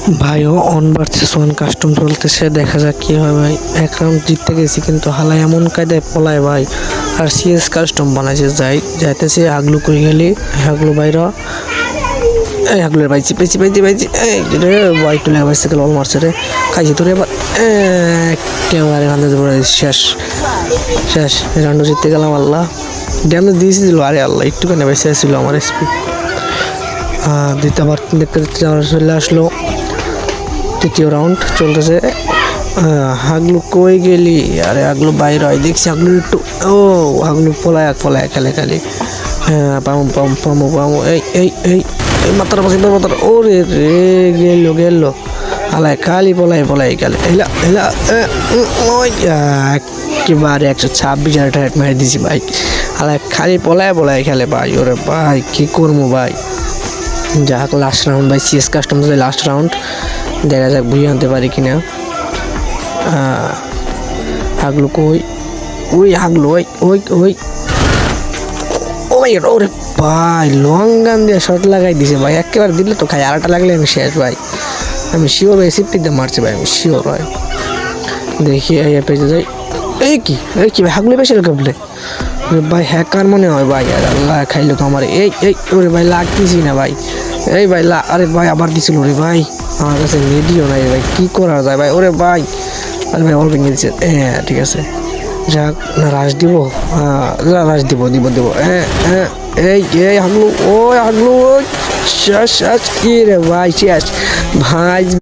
ভাইও on versus one custom চলতেছে, দেখা যাক কি হয় ভাই। এক রাউন্ড জিততে গেছি কিন্তু হালাই এমন কায়দায় পলায় ভাই। আর সিএস কাস্টম বানাইছে, যাইতেছে হাগলু করে গেলি, হাগলু বাইর এই হাগলুর পাইছি পাইছি পাইছি পাইছি এই রে ভাই, তুলে বাইসাইকেল অল মারছে রে, খাইছি তোরে এবার একেবারে কান্দে শেষ শেষ। রাউন্ড জিততে গেলাম, আল্লাহ ড্যামেজ দিয়েছিল, আরে আল্লাহ একটুখানি বেঁচে ছিল আমার এসপি। দ্বিতীয়বার দেখতে দেখতে চলে আসলো, তৃতীয় রাউন্ড চলতেছে। হাগলু কই গেলি? আরে হাগলু বাইর হয়, দেখছি হাগলু একটু হাগলু পলায় খেলে খালি। হ্যাঁ পামু পামু পামু পামু এই এই এই এই মাতার পাশে মাতার, ওরে রে গেল হালায় খালি পলাই গেলে এলা এলা ওই একেবারে 126 হেড মেরে দিছি ভাই। হালায় খালি পলায় খেলে ভাই, ওরে ভাই কি করবো ভাই। যাক লাস্ট রাউন্ড ভাই, সিএস কাস্টম লাস্ট রাউন্ড, দেখা যাক বুঝে আনতে পারি কিনা। হাগলু কই? ওই হাগলু ওই ওই ওই ওই ওরে ভাই, লং গান দিয়ে শর্ট লাগাই দিছে ভাই, একেবারে দিলে তো খাই, আরেকটা লাগলে আমি শেষ ভাই। আমি শিওর ভাই, সিফটিতে মারছি ভাই, আমি শিওর ভাই। দেখি এই পেজে যাই, এই কি ভাই হাগলু বেশি কাপলে ভাই, হ্যাকার মনে হয় ভাই। আর আল্লাহ খাইলো তো আমার, এই এই ওরে ভাই লাগতেছি না ভাই, এই ভাই আরে ভাই আবার দিছিল রে ভাই, আমার কাছে রেডিও নাই ভাই, কি করা যায় ভাই। ওরে ভাই আরে ভাই অল্প দিচ্ছে, হ্যাঁ ঠিক আছে, যাক না রাশ দিব, রাশ দিব হ্যাঁ এই হাগলু, ওই হাগলু শেষ কি রে ভাই, শেষ ভাই।